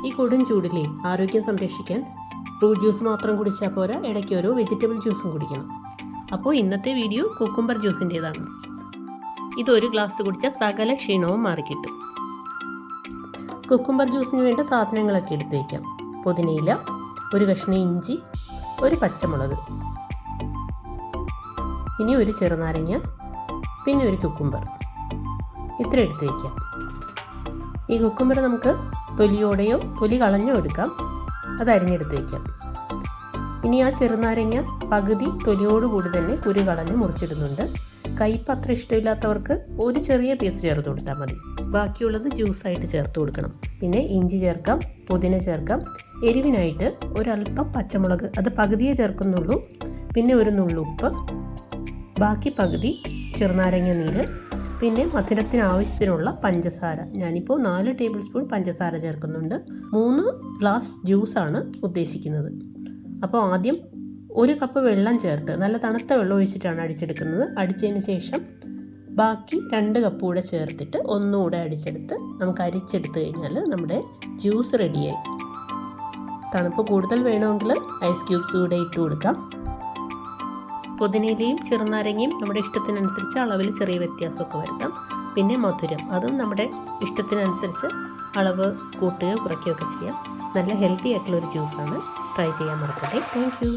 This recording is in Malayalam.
ഈ കൊടും ചൂടിലെ ആരോഗ്യം സംരക്ഷിക്കാൻ ഫ്രൂട്ട് ജ്യൂസ് മാത്രം കുടിച്ചാൽ പോരാ, ഇടയ്ക്ക് ഓരോ വെജിറ്റബിൾ ജ്യൂസും കുടിക്കണം. അപ്പോൾ ഇന്നത്തെ വീഡിയോ കുക്കുംബർ ജ്യൂസിൻ്റേതാണ്. ഇതൊരു ഗ്ലാസ് കുടിച്ചാൽ സകല ക്ഷീണവും മാറിക്കിട്ടും. കുക്കുംബർ ജ്യൂസിന് വേണ്ട സാധനങ്ങളൊക്കെ എടുത്ത് വയ്ക്കാം. പുതിനയില, ഒരു കഷ്ണം ഇഞ്ചി, ഒരു പച്ചമുളക്, ഇനി ഒരു ചെറുനാരങ്ങ, പിന്നെ ഒരു കുക്കുംബർ. ഇത്ര എടുത്ത് വയ്ക്കാം. ഈ കുക്കുംബർ നമുക്ക് തൊലിയോടെയോ തൊലി കളഞ്ഞോ എടുക്കാം. അത് അരിഞ്ഞെടുത്ത് വയ്ക്കാം. ഇനി ആ ചെറുനാരങ്ങ പകുതി തൊലിയോടുകൂടി തന്നെ കുരു കളഞ്ഞ് മുറിച്ചിടുന്നുണ്ട്. കയ്പ്പ് അത്ര ഇഷ്ടമില്ലാത്തവർക്ക് ഒരു ചെറിയ പീസ് ചേർത്ത് കൊടുത്താൽ മതി. ബാക്കിയുള്ളത് ജ്യൂസായിട്ട് ചേർത്ത് കൊടുക്കണം. പിന്നെ ഇഞ്ചി ചേർക്കാം, പുതിന ചേർക്കാം. എരിവിനായിട്ട് ഒരല്പം പച്ചമുളക്, അത് പകുതിയേ ചേർക്കുന്നുള്ളൂ. പിന്നെ ഒരു നുള്ളുപ്പ്, ബാക്കി പകുതി ചെറുനാരങ്ങ നീര്, പിന്നെ മധുരത്തിന് ആവശ്യത്തിനുള്ള പഞ്ചസാര. ഞാനിപ്പോൾ 4 ടേബിൾ സ്പൂൺ പഞ്ചസാര ചേർക്കുന്നുണ്ട്. 3 ഗ്ലാസ് ജ്യൂസാണ് ഉദ്ദേശിക്കുന്നത്. അപ്പോൾ ആദ്യം 1 കപ്പ് വെള്ളം ചേർത്ത് നല്ല തണുത്ത വെള്ളം ഒഴിച്ചിട്ടാണ് അടിച്ചെടുക്കുന്നത്. അടിച്ചതിന് ശേഷം ബാക്കി 2 കപ്പ് കൂടെ ചേർത്തിട്ട് ഒന്നുകൂടെ അടിച്ചെടുത്ത് നമുക്ക് അരിച്ചെടുത്ത് കഴിഞ്ഞാൽ നമ്മുടെ ജ്യൂസ് റെഡിയായി. തണുപ്പ് കൂടുതൽ വേണമെങ്കിൽ ഐസ് ക്യൂബ്സ് കൂടെ ഇട്ട് കൊടുക്കാം. പുതിനയിലയും ചെറുനാരങ്ങയും നമ്മുടെ ഇഷ്ടത്തിനനുസരിച്ച് അളവിൽ ചെറിയ വ്യത്യാസമൊക്കെ വരുത്താം. പിന്നെ മധുരം, അതും നമ്മുടെ ഇഷ്ടത്തിനനുസരിച്ച് അളവ് കൂട്ടുകയോ കുറയ്ക്കുകയോ ഒക്കെ ചെയ്യാം. നല്ല ഹെൽത്തി ആയിട്ടുള്ളൊരു ജ്യൂസാണ്. ട്രൈ ചെയ്യാൻ മറക്കട്ടെ. Thank you.